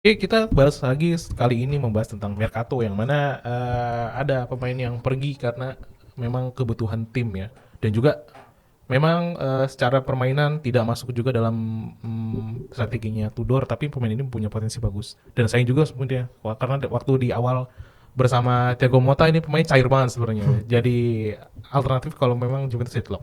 Oke, kita bahas lagi kali ini membahas tentang Mercato yang mana ada pemain yang pergi karena memang kebutuhan tim ya, dan juga memang secara permainan tidak masuk juga dalam strateginya Tudor, tapi pemain ini punya potensi bagus. Dan sayang juga sebenarnya karena waktu di awal bersama Thiago Motta ini pemain cair banget sebenarnya. Jadi alternatif kalau memang Juventus deadlock.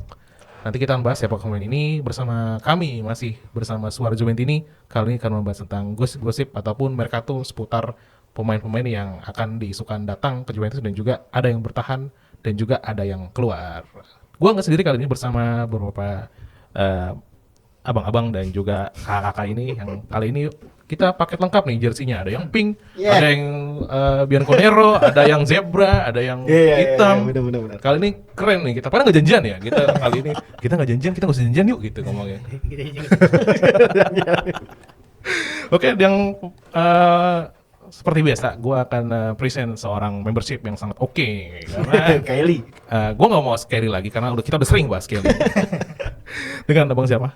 Nanti kita akan bahas siapa pemain ini bersama kami, masih bersama Suara Juventini. Kali ini akan membahas tentang gosip-gosip ataupun Mercato seputar pemain-pemain yang akan diisukan datang ke Juventus, dan juga ada yang bertahan dan juga ada yang keluar. Gua nggak sendiri kali ini, bersama beberapa eh, abang-abang dan juga kakak-kakak ini, yang kali ini kita paket lengkap nih jersinya. Ada yang pink, ada yang bianconero, ada yang zebra, ada yang hitam. Bener. Kali ini keren nih, kita padahal nggak janjian ya. Kita kali ini kita nggak janjian, kita nggak usah janjian yuk gitu ngomongnya. Oke, yang seperti biasa, gue akan present seorang membership yang sangat oke, karena Kylie. gue nggak mau Kelly lagi karena kita udah sering bahas Kelly. Dengan abang siapa?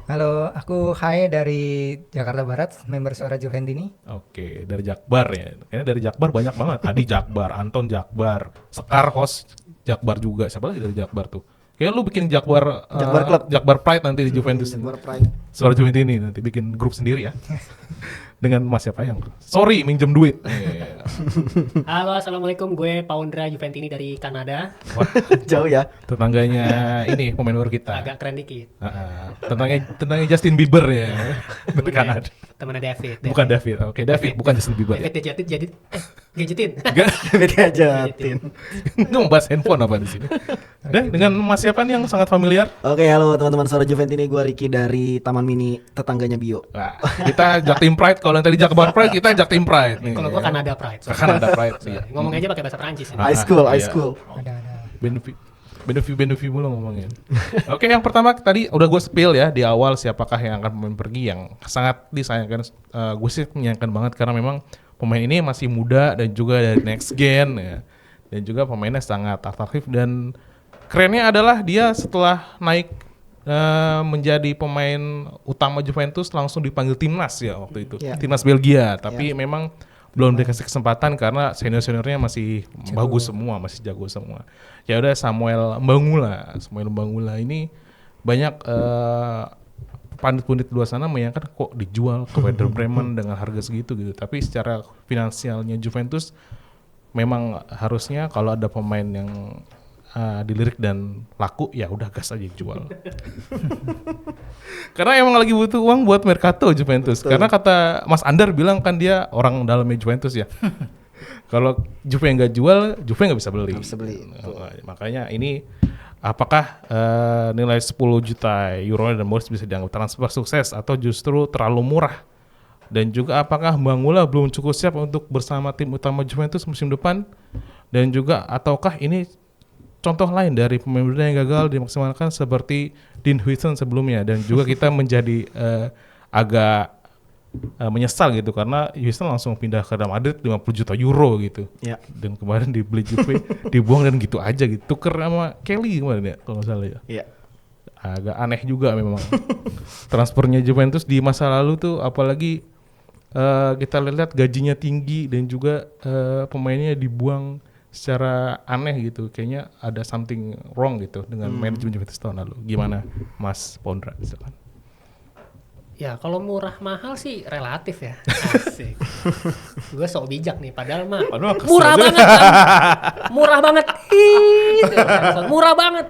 Halo, aku Hai dari Jakarta Barat, member Suara Juventini. Oke, dari Jakbar ya. Kayaknya dari Jakbar banyak banget. Adi Jakbar, Anton Jakbar, Sekar host Jakbar juga. Siapa lagi dari Jakbar tuh? Kayak lu bikin Jakbar Jakbar Club. Jakbar Pride nanti di Juventus. Jakbar Pride. Suara Juventini nanti bikin grup sendiri ya. Dengan Mas siapa yang sorry minjem duit. Halo, assalamualaikum. Gue Paundra Juventini dari Kanada. Wah, Jauh ya. tetangganya ini pemain luar kita. Agak keren dikit. Tentangnya Justin Bieber ya. Dari Kanada. Temennya David. Bukan David. Oke, David bukan Justin Bieber ya. David gadgetin. Enggak. Beda ajatin. Itu membahas handphone apa di sini? Dan dengan Mas siapa nih yang sangat familiar? Oke, halo teman-teman Suara Juventini, gue Ricky dari Taman Mini tetangganya Bio. Nah, kita Jaktim Pride. Kalau yang tadi Jakbar Pride, kita Jaktim Pride nih. Kalau gue Kanada Pride. Kanada Pride sih. Ngomongnya aja pakai bahasa Perancis. Ya. High school, high Iya. school. Ada. Benefit mulu ngomongin. Oke, yang pertama tadi udah gue spill ya di awal siapakah yang akan pemain pergi yang sangat disayangkan. Gue sih menyayangkan banget karena memang pemain ini masih muda dan juga dari next gen ya. Dan juga pemainnya sangat atraktif, dan kerennya adalah dia setelah naik menjadi pemain utama Juventus langsung dipanggil timnas ya waktu itu. Yeah. Timnas Belgia, tapi memang belum dikasih kesempatan karena senior-seniornya masih bagus semua, masih jago semua. Ya udah, Samuel Mbangula ini banyak pandit-pandit di luar sana menyangka kok dijual ke Werder Bremen dengan harga segitu gitu. Tapi secara finansialnya Juventus memang harusnya kalau ada pemain yang dilirik dan laku, ya udah gas aja jual. Karena emang lagi butuh uang buat Mercato Juventus. Betul. Karena kata Mas Andar bilang kan dia orang dalamnya Juventus ya. Kalau Juve nggak jual, Juve nggak bisa beli. Nggak bisa beli. Makanya ini apakah nilai 10 juta euro dan bonus bisa dianggap transfer sukses atau justru terlalu murah? Dan juga apakah Mbangula belum cukup siap untuk bersama tim utama Juventus musim depan? Dan juga ataukah ini contoh lain dari pemain muda yang gagal dimaksimalkan seperti Dean Huijsen sebelumnya, dan juga kita menjadi agak menyesal gitu karena Huijsen langsung pindah ke Real Madrid 50 juta euro gitu. Ya. Dan kemarin dibeli Juve dibuang dan gitu aja gitu. Tuker sama Kelly kemarin ya kalau nggak salah ya. Iya. Agak aneh juga memang transfernya Juventus di masa lalu tuh, apalagi kita lihat gajinya tinggi dan juga pemainnya dibuang secara aneh gitu. Kayaknya ada something wrong gitu dengan manajemen Juventus tahun lalu. Gimana Mas Pondra? Silakan. Ya, kalau murah mahal sih relatif ya. Asik. Gue sok bijak nih, padahal mah Kesel murah aja. banget kan. Murah banget. Murah banget.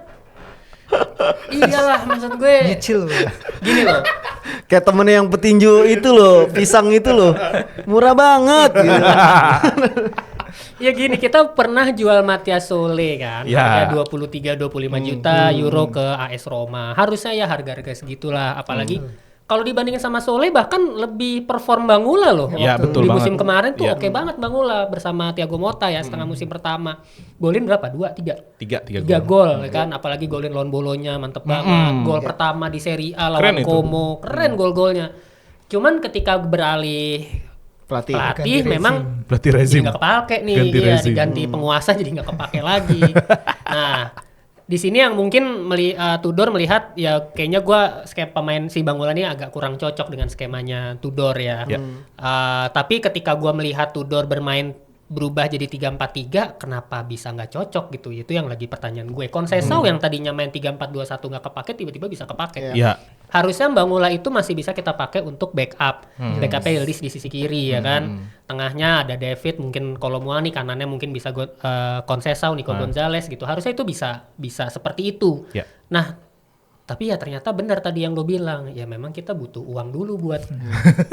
Iyalah, maksud gue Nyicil. gini loh. Kayak temennya yang petinju itu loh, pisang itu loh. Murah banget gitu. Ya gini, kita pernah jual Matias Sole kan, Ya. harga 23-25 juta euro ke AS Roma. Harusnya ya harga-harga segitulah, apalagi kalau dibandingin sama Sole bahkan lebih perform Mbangula loh. Ya, Waktu betul di banget. musim kemarin tuh Ya. oke banget Mbangula bersama Thiago Motta ya, setengah musim pertama. Golin berapa? 3 Tiga gol ya kan, apalagi golin lawan Bolonya mantep banget. Gol pertama di Serie A Keren lawan itu. Como, keren gol-golnya. Cuman ketika beralih Pelatih. pelatih Ganti memang Berarti jadi rezim. nggak kepake nih, Ganti iya rezim. diganti penguasa jadi nggak kepake lagi. Nah, di sini yang mungkin Tudor melihat ya kayaknya gua pemain si Bang Ula ini agak kurang cocok dengan skemanya Tudor ya. Tapi ketika gua melihat Tudor bermain berubah jadi 3-4-3, kenapa bisa nggak cocok gitu? Itu yang lagi pertanyaan gue. Conceição yang tadinya main 3-4-2-1 nggak kepake, tiba-tiba bisa kepake. Iya. Harusnya Bang Ula itu masih bisa kita pakai untuk backup. Backupnya Yildiz di sisi kiri ya kan. Tengahnya ada David, mungkin Kolomuani, kanannya mungkin bisa Conceição, Nico Gonzalez gitu. Harusnya itu bisa seperti itu. Iya. Nah, tapi ya ternyata benar tadi yang lo bilang, ya memang kita butuh uang dulu buat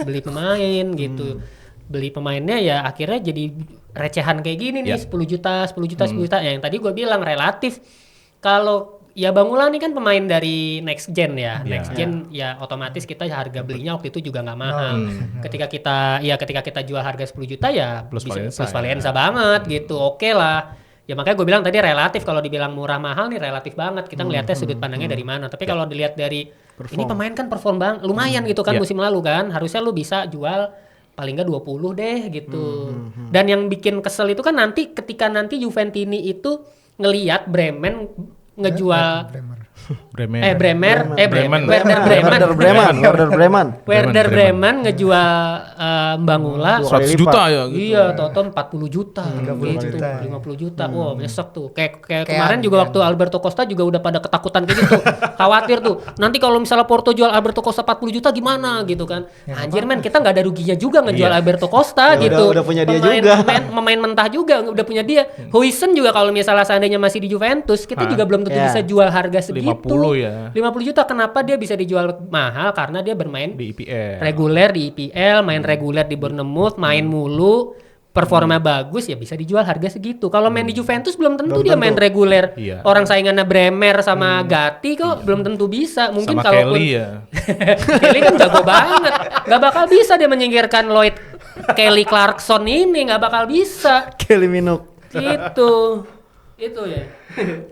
beli pemain gitu. Beli pemainnya ya akhirnya jadi recehan kayak gini nih, 10 juta. Ya, yang tadi gue bilang relatif. Kalau ya Bang Ula nih kan pemain dari next gen ya. Next gen ya otomatis kita harga belinya waktu itu juga nggak mahal. Ketika kita jual harga 10 juta ya Plus Valencia banget gitu. Oke lah. Ya makanya gue bilang tadi relatif, kalau dibilang murah mahal nih relatif banget. Kita ngelihatnya sudut pandangnya dari mana. Tapi kalau dilihat dari ini pemain kan perform lumayan gitu kan musim lalu kan. Harusnya lu bisa jual paling nggak 20 deh gitu. Dan yang bikin kesel itu kan nanti ketika Juventini itu ngelihat Bremen ngejual Werder Bremen ngejual Bang Ula 100 juta ya gitu. Iya, Toton 40 juta, 50 juta. Wow, nyesek tuh. Kayak kemarin juga waktu Alberto Costa juga udah pada ketakutan kayak gitu. Khawatir tuh. Nanti kalau misalnya Porto jual Alberto Costa 40 juta gimana gitu kan. Anjir men, kita nggak ada ruginya juga ngejual Alberto Costa gitu. Udah punya dia juga. Pemain mentah juga udah punya dia. Huijsen juga kalau misalnya seandainya masih di Juventus, kita juga belum tentu bisa jual harga segitu. 50 juta. Kenapa dia bisa dijual mahal? Karena dia bermain di IPL. Reguler di IPL, main reguler di Bournemouth, main mulu, performa bagus ya bisa dijual harga segitu. Kalau main di Juventus belum tentu dia main reguler. Iya. Orang saingannya Bremer sama Gatti kok belum tentu bisa. Mungkin sama kalaupun Kelly ya. Kelly kan jago banget. Gak bakal bisa dia menyingkirkan Lloyd Kelly Clarkson ini, gak bakal bisa. Kelly Minuk. Gitu. Itu ya.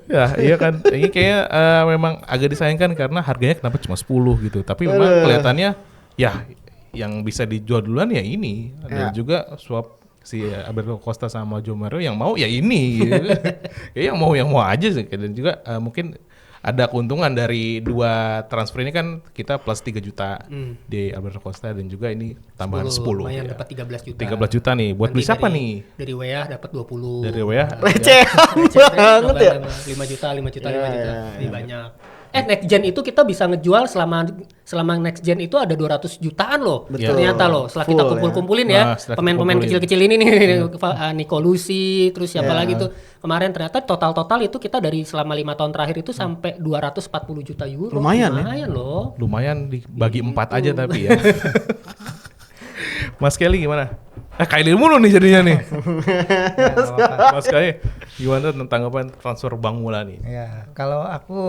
Ya, iya kan. Ini kayaknya memang agak disayangkan karena harganya kenapa cuma 10 gitu. Tapi memang kelihatannya ya yang bisa dijual duluan ya ini. Dan juga swap si Alberto Costa sama Joe Mario yang mau ya ini gitu. Ya yang mau aja sih. Dan juga mungkin ada keuntungan dari dua transfer ini kan kita plus 3 juta di Alberto Costa dan juga ini tambahan 10. Lumayan Ya. dapat 13 juta. 13 juta nih. Buat beli siapa nih? Dari WA dapat 20. Dari WA. Recehan banget ya. 5 juta. Lebih banyak. Next gen itu kita bisa ngejual selama next gen itu ada 200 jutaan loh. Betul. Ternyata loh setelah kita Full, kumpul-kumpulin ya. ya, Setelah pemain-pemain kumpulin. kecil-kecil ini nih, Nico Lusi, terus siapa lagi tuh. Kemarin ternyata total itu kita dari selama 5 tahun terakhir itu sampai 240 juta euro. Lumayan loh. Lumayan dibagi 4 aja tapi ya. Mas Kelly gimana? Kylie mulu nih jadinya nih. Mas Kelly gimana tentang tanggapan transfer Bang Ula nih? Ya, kalau aku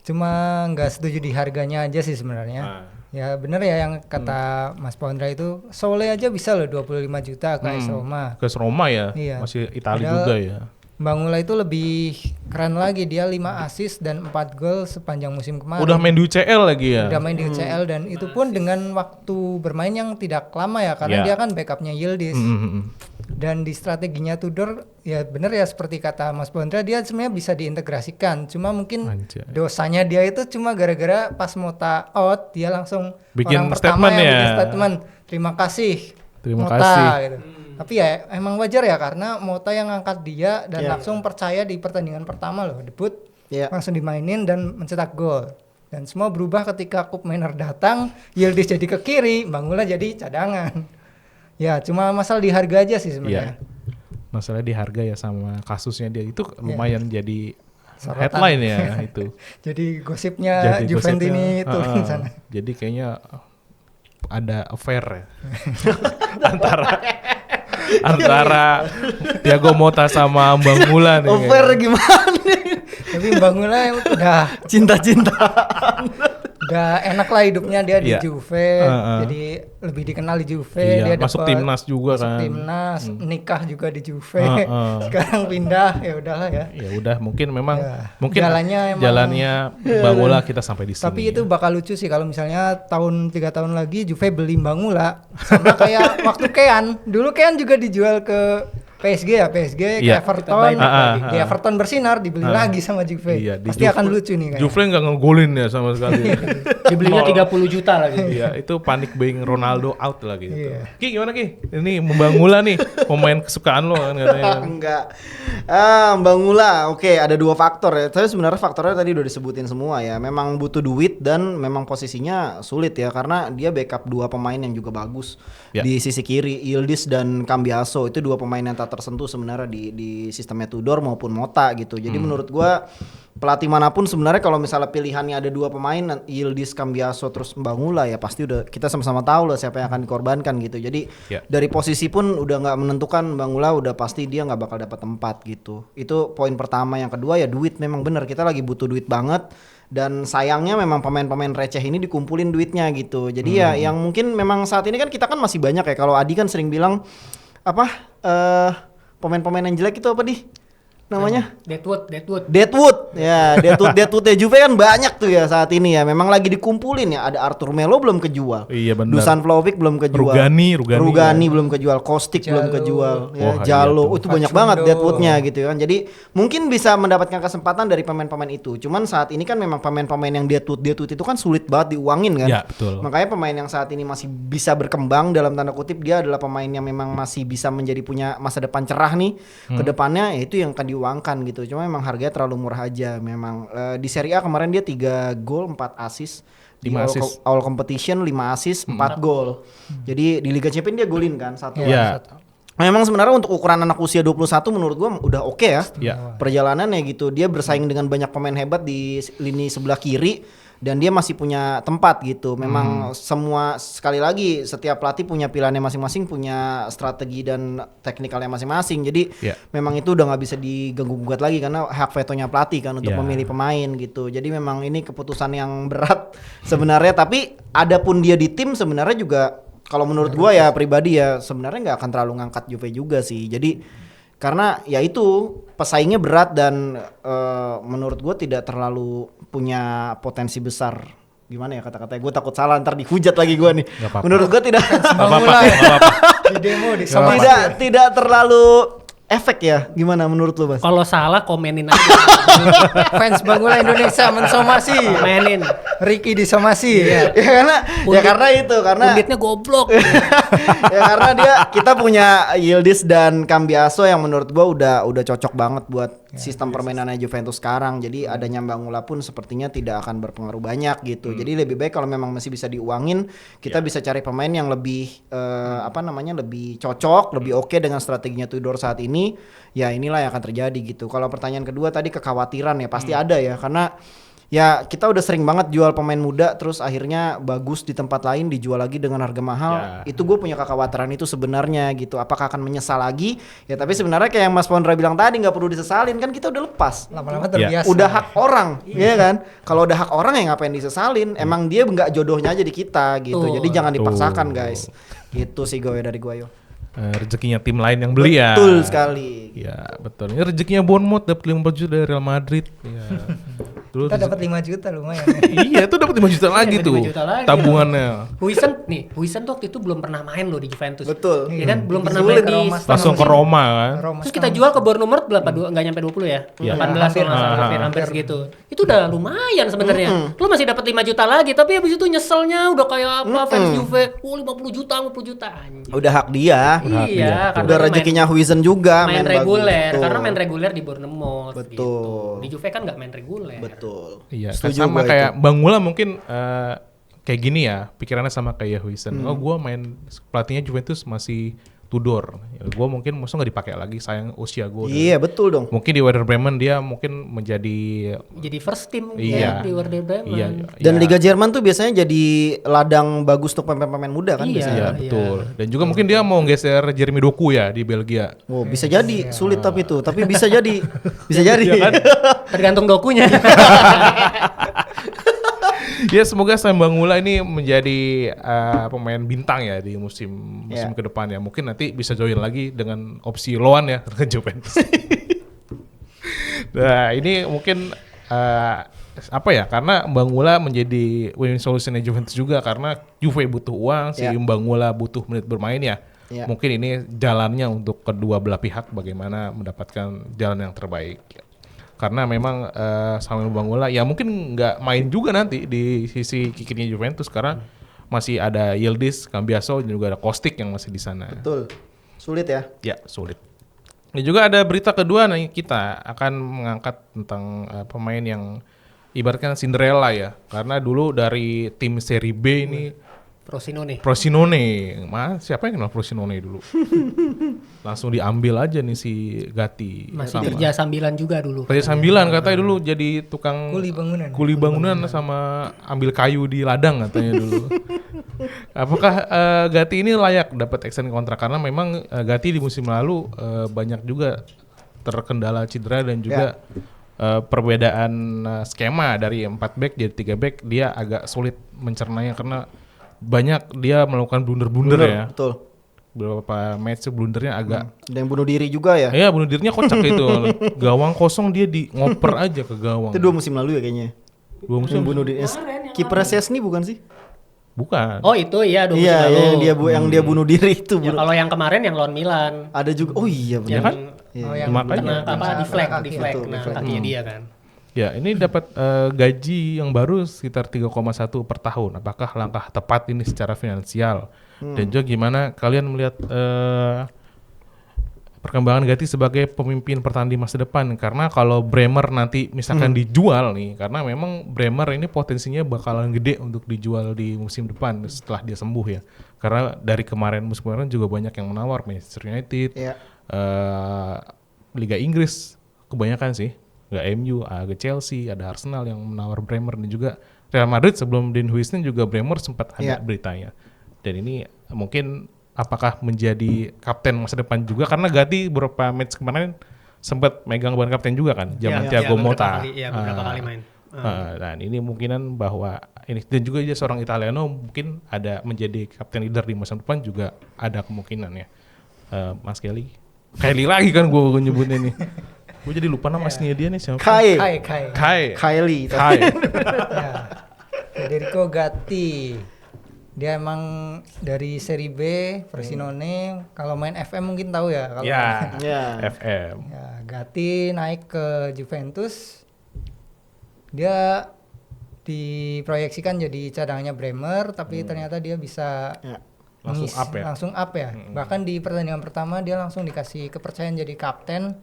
cuma nggak setuju di harganya aja sih sebenarnya. Ya bener ya yang kata Mas Pondra itu, Sole aja bisa loh 25 juta ke AS Roma. Ke Roma ya, Iya. masih Italia Padahal juga ya. Bang Ula itu lebih keren lagi, dia 5 assist dan 4 gol sepanjang musim kemarin. Udah main di UCL lagi ya. Udah main di UCL dan itu pun dengan waktu bermain yang tidak lama ya, karena Ya. dia kan backupnya Yildiz. Mm-mm. Dan di strateginya Tudor ya bener ya seperti kata Mas Pondra, dia sebenarnya bisa diintegrasikan. Cuma mungkin Anjay. dosanya dia itu cuma gara-gara pas Mota out dia langsung Bikin orang pertama statement yang ya. bikin statement, terima kasih Terima Mota kasih. gitu. Tapi ya emang wajar ya karena Mota yang ngangkat dia dan Iya. langsung percaya di pertandingan pertama loh, debut Iya. langsung dimainin dan mencetak gol. Dan semua berubah ketika Kup Mainer datang, Yildiz jadi ke kiri, Bang Ula jadi cadangan. Ya cuma masalah di harga aja sih sebenarnya. Masalah di harga ya sama kasusnya dia itu lumayan jadi Sorotan. headline ya itu. Jadi gosipnya Jadi Juventini gosipnya, itu di heeh. sana. Jadi kayaknya ada affair ya. antara Thiago Motta sama Bang Ula nih. Over gimana? Tapi Bang Ula udah Cinta-cintaan. udah enak lah hidupnya dia di Iya. Juve, Heeh. jadi lebih dikenal di Juve, Iya, dia masuk dapet- timnas juga masuk kan. timnas, nikah juga di Juve. Heeh. Sekarang pindah, ya udahlah ya. Ya udah mungkin memang Ya, mungkin jalannya emang- jalannya Bang Ula kita sampai di sini. Tapi itu bakal lucu sih kalau misalnya 3 tahun lagi Juve beli Bang Ula sama kayak waktu Kean. Dulu Kean juga dijual ke PSG ya, PSG ke Iya. Everton. Di Ah. Everton bersinar dibeli lagi sama Juve. Iya, di Pasti akan lucu nih kayaknya. Juve nggak ngegolin ya sama sekali. Dibelinya 30 juta lagi. Iya, itu panik buying Ronaldo out lagi. Gitu. Iya. Ki gimana Ki? Ini Mbangula nih, pemain kesukaan lo kan katanya. Enggak. Bang Mula, oke ada 2 faktor ya. Tapi sebenarnya faktornya tadi udah disebutin semua ya. Memang butuh duit dan memang posisinya sulit ya karena dia backup 2 pemain yang juga bagus Ya. di sisi kiri, Yildiz dan Cambiaso. Itu 2 pemain yang tak tersentuh sebenarnya di sistemnya Tudor maupun Mota gitu. Jadi menurut gua pelatih manapun sebenarnya kalau misalnya pilihannya ada 2 pemain, Yildiz, Cambiaso terus Mbangula ya pasti udah kita sama-sama tahu lah siapa yang akan dikorbankan gitu. Jadi Ya. dari posisi pun udah nggak menentukan, Mbangula udah pasti dia nggak bakal dapat tempat gitu. Itu poin pertama. Yang kedua ya duit, memang bener kita lagi butuh duit banget. Dan sayangnya memang pemain-pemain receh ini dikumpulin duitnya gitu. Jadi ya yang mungkin memang saat ini kan kita kan masih banyak ya. Kalau Adi kan sering bilang apa pemain-pemain yang jelek itu apa namanya? Deadwood. Deadwood ya, Deadwood ya Juve kan banyak tuh ya saat ini ya. Memang lagi dikumpulin ya. Ada Arthur Melo belum kejual. Iya, benar. Dusan Vlahovic belum kejual. Rugani Belum kejual. Kostik belum Jalo. kejual. Ya, Wah, iya Jalo tuh. itu banyak Facundo. banget Deadwoodnya gitu kan. Jadi mungkin bisa mendapatkan kesempatan dari pemain-pemain itu. Cuman saat ini kan memang pemain-pemain yang Deadwood itu kan sulit banget diuangin kan. Ya, betul. Makanya pemain yang saat ini masih bisa berkembang dalam tanda kutip, dia adalah pemain yang memang masih bisa menjadi punya masa depan cerah nih ke depannya, ya itu yang akan diuangkan gitu. Cuma memang harganya terlalu murah aja. Memang di Serie A kemarin dia 3 gol 4 assist. Di 5 all, assist. all competition 5 assist 4 gol. Jadi di Liga Champions dia golin kan 1. Iya. Memang sebenarnya untuk ukuran anak usia 21 menurut gua udah oke ya. Iya. Perjalanannya gitu. Dia bersaing dengan banyak pemain hebat di lini sebelah kiri dan dia masih punya tempat gitu. Memang semua, sekali lagi setiap pelatih punya pilihannya masing-masing, punya strategi dan teknikalnya masing-masing. Jadi Iya. memang itu udah nggak bisa diganggu gugat lagi karena hak vetonya pelatih kan untuk Iya. memilih pemain gitu. Jadi memang ini keputusan yang berat sebenarnya. Tapi adapun dia di tim sebenarnya juga kalau menurut gua ya pribadi ya sebenarnya nggak akan terlalu ngangkat Juve juga sih. Jadi karena ya itu pesaingnya berat dan menurut gue tidak terlalu punya potensi besar. Gimana ya kata-katanya, gue takut salah ntar dihujat lagi gue nih. Nggak apa-apa. Menurut gue tidak Nggak apa-apa, nggak apa-apa. Di demo di somasi. tidak terlalu efek ya. Gimana menurut lu Mas? Kalau salah komenin aja. Fans Bangula Indonesia mensomasi. Komenin. Ricky disomasi. Ya. Karena itu karena Punditnya goblok. ya karena kita punya Yildiz dan Cambiaso yang menurut gua udah cocok banget buat sistem permainannya Juventus sekarang. Jadi adanya Mbangula pun sepertinya tidak akan berpengaruh banyak gitu. Jadi lebih baik kalau memang masih bisa diuangin, kita bisa cari pemain yang lebih lebih cocok, lebih oke dengan strateginya Tudor saat ini. Ya inilah yang akan terjadi gitu. Kalau pertanyaan kedua tadi kekhawatiran ya pasti ada ya, karena ya kita udah sering banget jual pemain muda terus akhirnya bagus di tempat lain dijual lagi dengan harga mahal. Ya. Itu gue punya kekhawatiran itu sebenarnya gitu. Apakah akan menyesal lagi? Ya tapi sebenarnya kayak yang Mas Pondra bilang tadi nggak perlu disesalin, kan kita udah lepas. Lama-lama terbiasa. Udah hak orang, ya kan? Kalau udah hak orang ya ngapain disesalin? Emang dia nggak jodohnya aja di kita gitu. Tuh. Jadi jangan dipaksakan Tuh. guys. Gitu sih gue dari gue yo. Rezekinya tim lain yang beli ya. Betul sekali. Ya betul. Ini rezekinya Bournemouth dapat 50 juta dari Real Madrid. Ya. Terus Kita dapat 5 juta lumayan. iya itu dapat 5 juta lagi Iya, tuh 5 juta lagi. tabungannya. Huijsen tuh waktu itu belum pernah main loh di Juventus. Betul. Ya kan belum pernah Dijual main ke di Roma. Langsung ke Roma kan. Roma Terus kita jual ke Bournemouth berapa? Nggak nyampe 20 ya? Iya. 18 kalau nggak salah, hampir segitu. Itu udah lumayan sebenarnya. Lu masih dapat 5 juta lagi, tapi habis itu nyeselnya udah kayak apa fans Juve, 50 juta, 50 juta anjing. Udah hak dia. Berhak dia. Iya, karena Udah dia rezekinya Huijsen juga main bagus. reguler, Betul. karena main reguler di Bournemouth. Betul. Gitu. Di Juve kan nggak main reguler. Betul. Iya, Setuju sama gua kayak itu. Bang Mula mungkin kayak gini ya, pikirannya sama kayak Huijsen. Oh, gua main pelatihnya Juventus masih Tudor. Ya, gua mungkin musuh nggak dipakai lagi, sayang usia gua. Iya betul dong. Mungkin di Werder Bremen dia mungkin menjadi Jadi first team Iya. ya, di Werder Bremen. iya, Dan iya. Liga Jerman tuh biasanya jadi ladang bagus untuk pemain-pemain muda kan Iya. biasanya. Iya, betul. Dan juga mungkin dia mau geser Jeremy Doku ya di Belgia. Oh, bisa jadi sulit tapi bisa jadi. Bisa jadi. Tergantung dokunya. Ya semoga Sam Bang Mula ini menjadi pemain bintang ya di musim Ya. ke depan ya. Mungkin nanti bisa join lagi dengan opsi loan ya ke Juventus. Nah ini mungkin apa ya, karena Bang Mula menjadi win-win solutionnya Juventus juga karena Juve butuh uang, si Ya. Bang Mula butuh menit bermain ya. Iya. Mungkin ini jalannya untuk kedua belah pihak bagaimana mendapatkan jalan yang terbaik. Karena memang Samuel Bangula ya mungkin nggak main juga nanti di sisi kirinya Juventus karena masih ada Yildiz, Cambiaso dan juga ada Kostic yang masih di sana. Betul. Sulit ya. Ya, sulit. Ini juga ada berita kedua nih, kita akan mengangkat tentang pemain yang ibaratkan Cinderella ya. Karena dulu dari tim Serie B ini Frosinone. Siapa yang kenal Frosinone dulu? Langsung diambil aja nih si Gatti. Masih kerja sambilan juga dulu. Kerja sambilan katanya dulu jadi tukang Kuli bangunan. sama ambil kayu di ladang katanya dulu. Apakah Gatti ini layak dapat extend kontrak karena memang Gatti di musim lalu banyak juga terkendala cedera dan juga perbedaan skema dari 4 back jadi 3 back dia agak sulit mencernanya karena banyak dia melakukan blunder ya. Betul. Beberapa match blundernya agak Ada yang bunuh diri juga ya. iya bunuh dirinya kocak itu. Gawang kosong dia ngoper aja ke gawang. Itu 2 musim lalu ya kayaknya. 2 musim Yang bunuh diri. Kiper Szczesny bukan sih? bukan. Oh itu iya 2 musim Iya, lalu. yang dia bunuh diri itu. Ya, kalau yang kemarin yang lawan Milan. Ada juga. Oh iya Ya benar. kan? yang Makanya. Kena apa di flag, kaki. nah Betul. kakinya dia kan. Ya, ini dapat gaji yang baru sekitar 3,1 per tahun. Apakah langkah tepat ini secara finansial? Dan juga gimana kalian melihat perkembangan Gatti sebagai pemimpin pertahanan di masa depan? Karena kalau Bremer nanti misalkan dijual nih, karena memang Bremer ini potensinya bakalan gede untuk dijual di musim depan setelah dia sembuh ya. Karena dari musim kemarin juga banyak yang menawar Manchester United, Iya. Liga Inggris kebanyakan sih. Nggak MU, ada Chelsea, ada Arsenal yang menawar Bremer dan juga Real Madrid sebelum Dean Huijsen juga Bremer sempat ada beritanya. Dan ini mungkin apakah menjadi kapten masa depan juga karena Gatti beberapa match kemarin sempat megang ban kapten juga kan zaman Thiago Motta. Beberapa kali main. Dan ini mungkinan bahwa ini dan juga dia seorang Italiano mungkin ada menjadi kapten leader di masa depan juga ada kemungkinan ya. Mas Kelly lagi kan gue nyebutnya nih. Gue jadi lupa nama aslinya dia nih siapa? Kylie. Ya. Federico Gatti. Dia emang dari Serie B, Frosinone. Kalau main FM mungkin tahu ya. Kalau FM. ya, Gatti naik ke Juventus. Dia diproyeksikan jadi cadangannya Bremer, tapi ternyata dia bisa langsung up ya. Bahkan di pertandingan pertama dia langsung dikasih kepercayaan jadi kapten.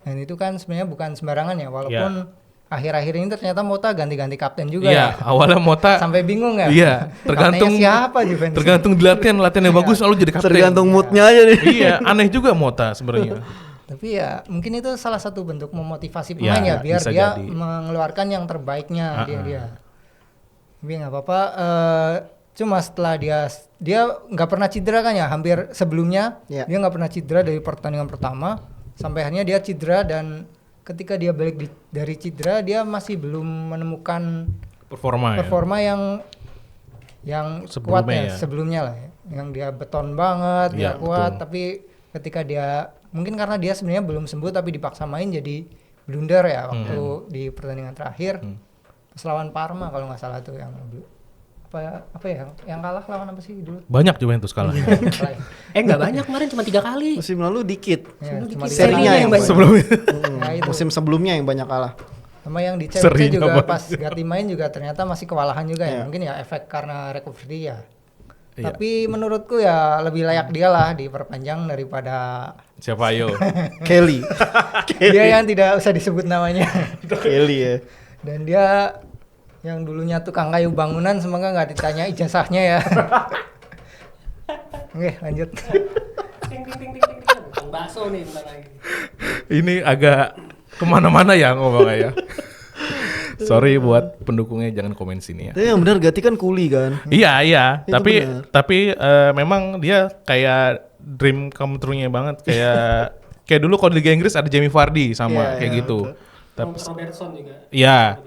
Dan itu kan sebenarnya bukan sembarangan ya, walaupun akhir-akhir ini ternyata Motta ganti-ganti kapten juga ya. Awalnya Motta sampai bingung ya. Iya, tergantung siapa Juventus. Tergantung di latihannya bagus lalu jadi kapten. Tergantung moodnya aja nih. Iya, aneh juga Motta sebenarnya. Tapi ya mungkin itu salah satu bentuk memotivasi pemain ya biar bisa dia jadi. mengeluarkan yang terbaiknya dia. Tapi nggak apa-apa. Cuma setelah dia nggak pernah cedera kan ya, hampir sebelumnya dia nggak pernah cedera dari pertandingan pertama sampai akhirnya dia cedera dan ketika dia balik dari cedera dia masih belum menemukan performa yang kuat ya sebelumnya lah ya. Yang dia beton banget, dia kuat, tapi ketika dia mungkin karena dia sebenarnya belum sembuh tapi dipaksa main jadi blunder ya waktu di pertandingan terakhir pas lawan Parma kalau nggak salah tuh yang apa ya yang kalah lawan apa sih dulu? Banyak Juventus kalah. Nggak banyak kemarin cuma 3 kali. Musim lalu dikit. Ya, cuma Serinya yang banyak. Sebelumnya. Musim sebelumnya yang banyak kalah. Sama yang di CFC juga pas Gatti main juga ternyata masih kewalahan juga ya. Mungkin ya efek karena recovery ya. Tapi menurutku ya lebih layak dia lah diperpanjang daripada siapa yo? Kelly. Dia yang tidak usah disebut namanya. Kelly ya. Dan dia yang dulunya tukang kayu bangunan semoga nggak ditanya ijazahnya ya. Oke lanjut. Bakso nih lagi. Ini agak kemana-mana ya ngomongnya ya. Sorry buat pendukungnya jangan komen sini ya. Tapi yang benar Gatti kan kuli kan. Iya. Itu Tapi memang dia kayak dream come true-nya banget kayak dulu kalau di Liga Inggris ada Jamie Vardy sama kayak gitu. Tapi Robertson juga. Iya.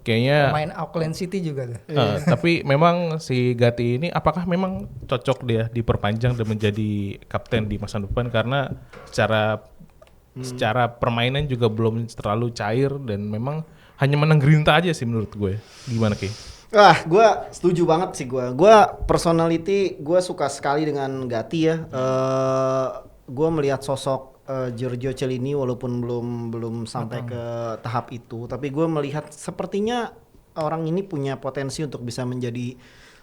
Kayaknya Pemain Auckland City juga tuh. tapi memang si Gatti ini apakah memang cocok dia diperpanjang dan menjadi kapten di masa depan karena secara permainan juga belum terlalu cair dan memang hanya menang gerinta aja sih menurut gue. Gimana Ki? Wah, gue setuju banget sih gue. Gue personality, gue suka sekali dengan Gatti ya. Gue melihat sosok Giorgio Chiellini walaupun belum sampai ke tahap itu, tapi gue melihat sepertinya orang ini punya potensi untuk bisa menjadi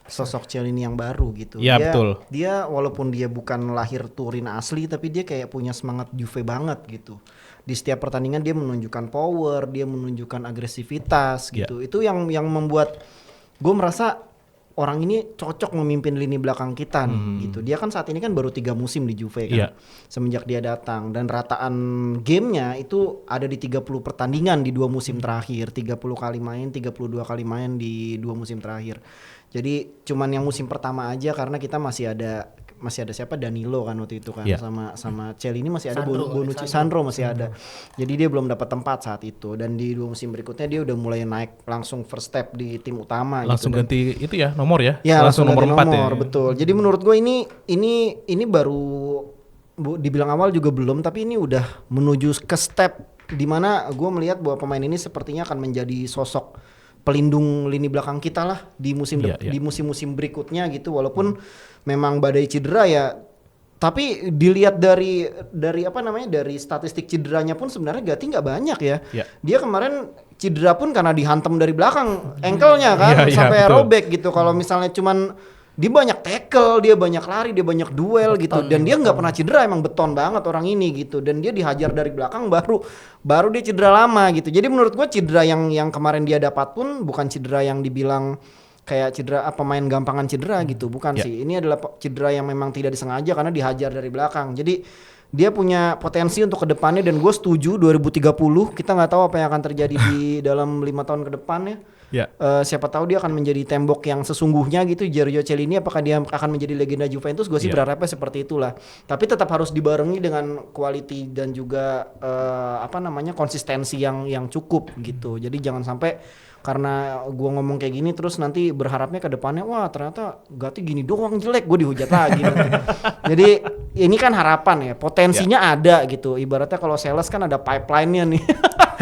sosok Chiellini yang baru gitu. Iya, betul. Dia walaupun dia bukan lahir Turin asli, tapi dia kayak punya semangat Juve banget gitu. Di setiap pertandingan dia menunjukkan power, dia menunjukkan agresivitas gitu. Itu yang membuat gue merasa orang ini cocok memimpin lini belakang kita nih, gitu. Dia kan saat ini kan baru 3 musim di Juve kan, semenjak dia datang, dan rataan gamenya itu ada di 30 pertandingan di 2 musim terakhir, 30 kali main, 32 kali main di 2 musim terakhir. Jadi cuman yang musim pertama aja karena kita masih ada siapa, Danilo kan waktu itu kan, sama Chiellini masih ada, Bonucci, Sandro masih ada. Jadi dia belum dapat tempat saat itu, dan di 2 musim berikutnya dia udah mulai naik langsung first step di tim utama langsung gitu. Ganti itu ya nomor ya. Ya, langsung nomor 4 ya. Betul. Jadi menurut gue ini baru dibilang awal juga belum, tapi ini udah menuju ke step di mana gue melihat bahwa pemain ini sepertinya akan menjadi sosok pelindung lini belakang kita lah di di musim-musim berikutnya gitu, walaupun memang badai cedera ya, tapi dilihat dari statistik cederanya pun sebenarnya Gatti nggak banyak ya. Dia kemarin cedera pun karena dihantam dari belakang ankle-nya kan, sampai robek gitu. Kalau misalnya cuman dia banyak tackle, dia banyak lari, dia banyak duel gitu, dan dia nggak pernah cedera, emang beton banget orang ini gitu, dan dia dihajar dari belakang baru dia cedera lama gitu. Jadi menurut gua cedera yang kemarin dia dapat pun bukan cedera yang dibilang kayak cedera pemain gampangan cedera gitu, bukan sih. Ini adalah cedera yang memang tidak disengaja karena dihajar dari belakang. Jadi dia punya potensi untuk kedepannya, dan gue setuju 2030 kita nggak tahu apa yang akan terjadi di dalam 5 tahun ke depannya. Siapa tahu dia akan menjadi tembok yang sesungguhnya gitu, Giorgio Chiellini. Apakah dia akan menjadi legenda Juventus? Gue sih berharapnya seperti itulah. Tapi tetap harus dibarengi dengan quality dan juga konsistensi yang cukup gitu. Jadi jangan sampai karena gue ngomong kayak gini terus nanti berharapnya ke depannya, wah ternyata Gatti gini doang jelek, gue dihujat lagi. Jadi ini kan harapan ya, potensinya ada gitu. Ibaratnya kalau sales kan ada pipeline-nya nih.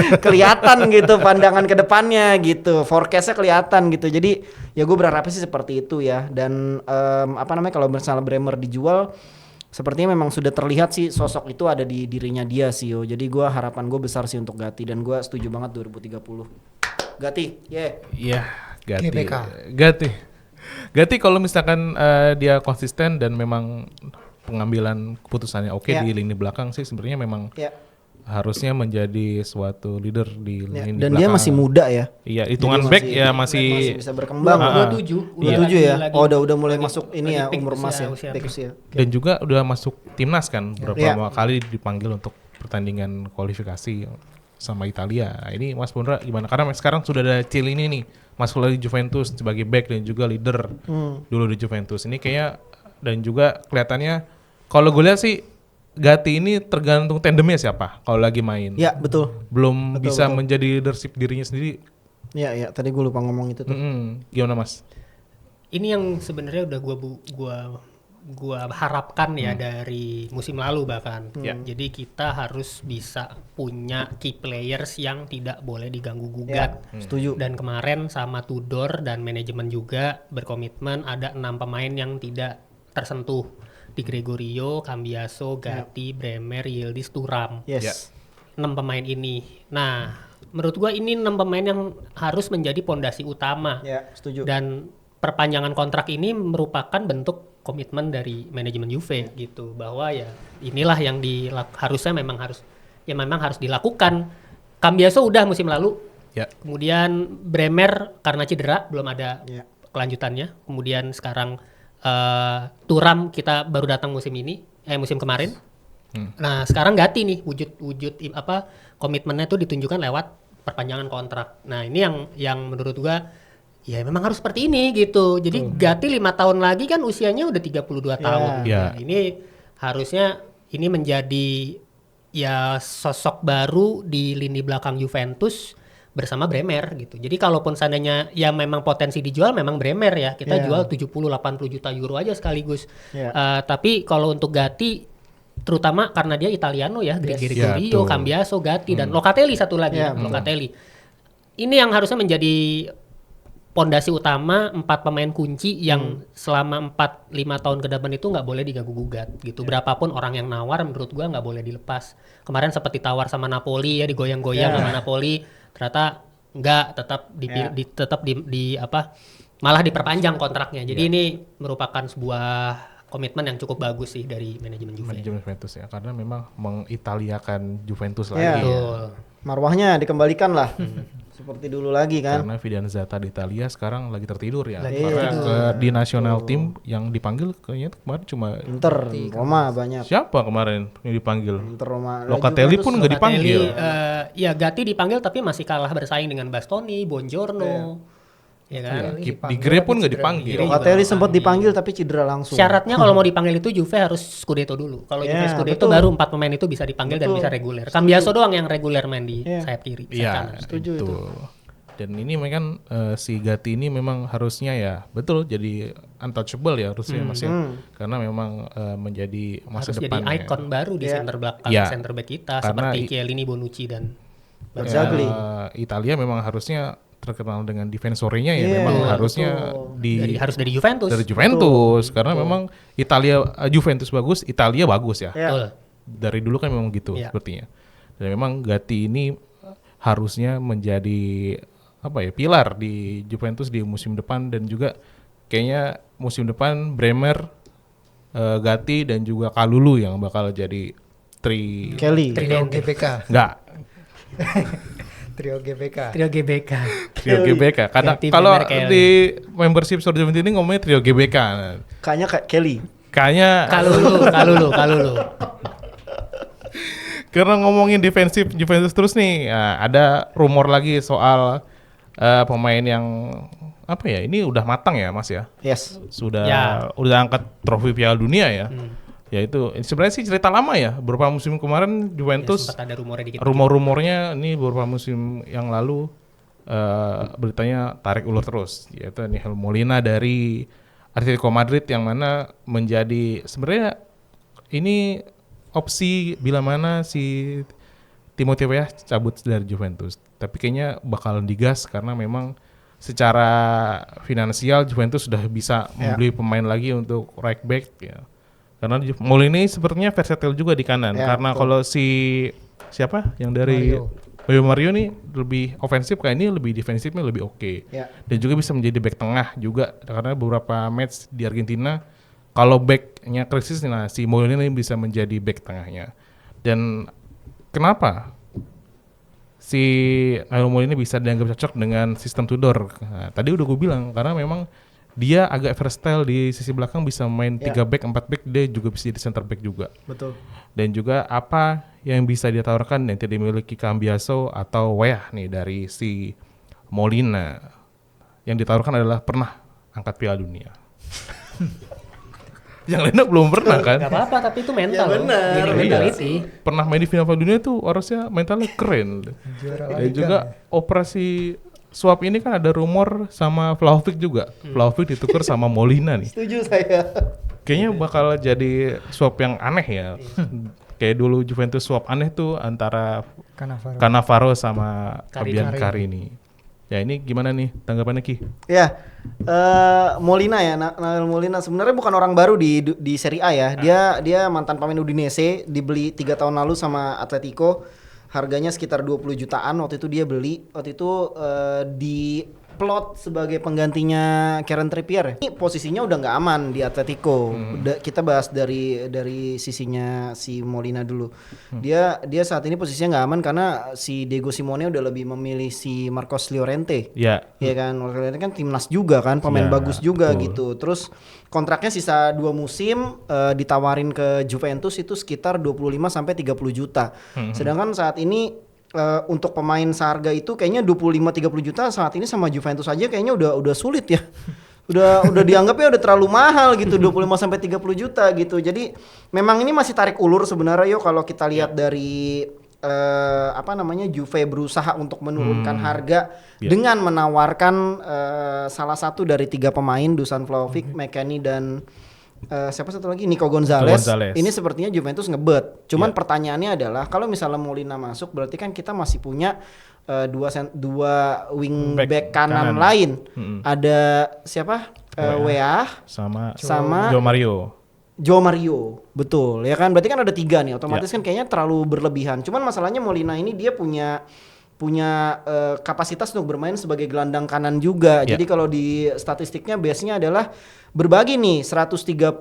Kelihatan gitu pandangan ke depannya gitu, forecast-nya kelihatan gitu. Jadi ya gue berharap sih seperti itu ya. Dan kalau misalnya Bremer dijual, sepertinya memang sudah terlihat sih sosok itu ada di dirinya dia sih. Jadi gue harapan gue besar sih untuk Gatti, dan gue setuju banget 2030 Gatti. Gatti kalau misalkan dia konsisten dan memang pengambilan keputusannya oke di lini belakang sih, sebenarnya memang harusnya menjadi suatu leader di lini dan belakang. dia masih muda ya. Iya, hitungan back ya masih bisa berkembang. 27 ya. Udah mulai masuk ini ya, umur emas ya. Dan juga udah masuk timnas kan, beberapa kali dipanggil untuk pertandingan kualifikasi sama Italia. Ini Mas Pundra gimana? Karena sekarang sudah ada Chiellini nih, masuk lagi Juventus sebagai back dan juga leader dulu di Juventus. Ini kayak, dan juga kelihatannya kalau gue lihat sih Gatti ini tergantung tandemnya siapa kalau lagi main. Ya betul. Belum bisa menjadi leadership dirinya sendiri. Ya tadi gue lupa ngomong itu tuh. Gimana Mas? Ini yang sebenarnya udah gua harapkan ya dari musim lalu bahkan. Jadi kita harus bisa punya key players yang tidak boleh diganggu gugat. Setuju. Dan kemarin sama Tudor dan manajemen juga berkomitmen ada 6 pemain yang tidak tersentuh. Di Gregorio, Cambiaso, Gatti, Bremer, Yildiz, Thuram. 6 pemain ini. Nah, menurut gua ini 6 pemain yang harus menjadi pondasi utama. Setuju. Dan perpanjangan kontrak ini merupakan bentuk komitmen dari manajemen Juve gitu, bahwa ya inilah yang memang harus dilakukan. Cambiaso udah musim lalu. Kemudian Bremer karena cedera belum ada kelanjutannya. Kemudian sekarang Thuram kita baru datang musim kemarin. Nah, sekarang Gatti nih wujud komitmennya tuh ditunjukkan lewat perpanjangan kontrak. Nah, ini yang menurut gua ya memang harus seperti ini gitu. Jadi Gatti 5 tahun lagi kan usianya udah 32 tahun. Ini harusnya ini menjadi ya sosok baru di lini belakang Juventus bersama Bremer gitu. Jadi kalaupun seandainya ya memang potensi dijual, memang Bremer ya. Kita jual 70-80 juta euro aja sekaligus. Tapi kalau untuk Gatti, terutama karena dia Italiano ya, Gregorio, Cambiaso, Gatti, dan Locatelli satu lagi. Locatelli. Ini yang harusnya menjadi pondasi utama 4 pemain kunci yang selama 4-5 tahun ke depan itu nggak boleh diganggu gugat gitu. Berapapun orang yang nawar menurut gua nggak boleh dilepas. Kemarin sempat ditawar sama Napoli ya, digoyang-goyang sama Napoli, ternyata nggak, tetap malah diperpanjang kontraknya. Jadi ini merupakan sebuah komitmen yang cukup bagus sih dari manajemen Juve. Manajemen Juventus ya, karena memang mengitaliakan Juventus Ya. lagi. Betul. Marwahnya dikembalikan lah. Seperti dulu lagi kan. Karena Fidanza di Italia sekarang lagi tertidur ya. Lagi Karena di nasional tim yang dipanggil kayaknya kemarin cuma Inter, Roma banyak. siapa kemarin yang dipanggil? Inter, Roma. Locatelli Juventus pun nggak dipanggil. Ya Gatti dipanggil tapi masih kalah bersaing dengan Bastoni, Buongiorno. Ya kan? Di Gre pun nggak dipanggil. Locatelli sempat dipanggil tapi cedera langsung. Syaratnya kalau mau dipanggil itu Juve harus Scudetto dulu. Kalau Juve Ya, Scudetto betul. baru 4 pemain itu bisa dipanggil dan bisa reguler. Cambiaso doang yang reguler main di sayap kiri, sayap Iya, kanan. Setuju itu. Dan ini memang si Gatti ini memang harusnya ya betul jadi untouchable ya harusnya Mas ya. Karena memang menjadi masa Harus depan jadi ikon baru di center belakang, Iya. center back kita Karena seperti Chiellini, Bonucci dan Barzagli. Italia memang harusnya terkenal dengan defensornya ya memang harusnya harus dari Juventus. dari Juventus karena memang Juventus bagus, Italia bagus ya. Ya. Betul. Dari dulu kan memang gitu Iya. sepertinya. Dan memang Gatti ini harusnya menjadi pilar di Juventus di musim depan dan juga kayaknya musim depan Bremer, Gatti dan juga Kalulu yang bakal jadi Kelly. Trio GBK. enggak Trio GBK. Trio GBK. trio GBK. Karena Gatti, kalau Bremer, Kelly. di membership Sorry Juventus ini ngomongnya trio GBK. Nah, Kayaknya kayak Kelly. kayaknya Kalulu. karena ngomongin defensif Juventus terus nih, ada rumor lagi soal pemain yang ini udah matang ya Mas ya. Yes. Sudah Ya. udah angkat trofi Piala Dunia ya. Yaitu sebenarnya sih cerita lama ya. Beberapa musim kemarin Juventus Sempat ada rumornya dikit. rumor-rumornya ini beberapa musim yang lalu beritanya tarik ulur terus, yaitu Nihal Molina dari Atletico Madrid yang mana menjadi sebenarnya ini opsi bila mana si Timothy Weah cabut dari Juventus. Tapi kayaknya bakalan digas karena memang secara finansial Juventus sudah bisa membeli pemain lagi untuk right back ya. Karena Molina sepertinya versatile juga di kanan. Ya, Karena kalau siapa yang dari Mario nih lebih ofensif, kayak ini lebih defensifnya lebih oke. Ya. Dan juga bisa menjadi back tengah juga karena beberapa match di Argentina kalau backnya krisis si Molina ini bisa menjadi back tengahnya. Dan kenapa si Nairo Molina bisa dianggap cocok dengan sistem Tudor? Nah, tadi udah gue bilang karena memang dia agak versatile di sisi belakang, bisa main 3 back, 4 back, dia juga bisa jadi center back juga. Betul. Dan juga apa yang bisa dia tawarkan yang tidak dimiliki Cambiaso atau Weah nih dari si Molina. Yang ditawarkan adalah pernah angkat Piala Dunia. Yang lainnya belum pernah kan? Gak apa-apa tapi itu mental. Ya benar. Jadi Iya. mentality. Pernah main di final Piala Dunia tuh harusnya mentalnya keren. Juara Dan Liga. juga operasi swap ini kan ada rumor sama Vlahovic juga. Vlahovic ditukar sama Molina nih. Setuju saya. Kayaknya bakal jadi swap yang aneh ya. Kayak dulu Juventus swap aneh tuh antara Cannavaro sama Fabian Carini. Ya ini gimana nih tanggapannya Ki? Ya, Molina ya, Nael Molina sebenarnya bukan orang baru di Serie A ya. Dia mantan pemain Udinese, dibeli 3 tahun lalu sama Atletico. Harganya sekitar 20 jutaan waktu itu dia beli. Waktu itu di plot sebagai penggantinya Kieran Trippier. Ini posisinya udah nggak aman di Atletico. Kita bahas dari sisinya si Molina dulu. Dia saat ini posisinya nggak aman karena si Diego Simone udah lebih memilih si Marcos Llorente. Ya. Iya kan, Llorente kan timnas juga kan, pemain Ya, bagus juga betul. gitu. Terus kontraknya sisa 2 musim, ditawarin ke Juventus itu sekitar 25 sampai 30 juta. Sedangkan saat ini untuk pemain seharga itu kayaknya 25-30 juta saat ini sama Juventus aja kayaknya udah sulit ya. udah dianggapnya udah terlalu mahal gitu, 25 sampai 30 juta gitu. Jadi memang ini masih tarik ulur sebenarnya kalau kita lihat dari Juve berusaha untuk menurunkan harga dengan menawarkan salah satu dari 3 pemain, Dusan Vlahovic, McKennie dan siapa satu lagi Nico Gonzalez. Ini sepertinya Juventus ngebet. Cuman pertanyaannya adalah kalau misalnya Molina masuk berarti kan kita masih punya dua wing back kanan kanan. lain. Ada siapa? WA sama Joe Mario. Joe Mario, betul ya kan? Berarti kan ada 3 nih, otomatis kan kayaknya terlalu berlebihan. Cuman masalahnya Molina ini dia punya kapasitas untuk bermain sebagai gelandang kanan juga. Jadi kalau di statistiknya biasanya adalah berbagi nih 131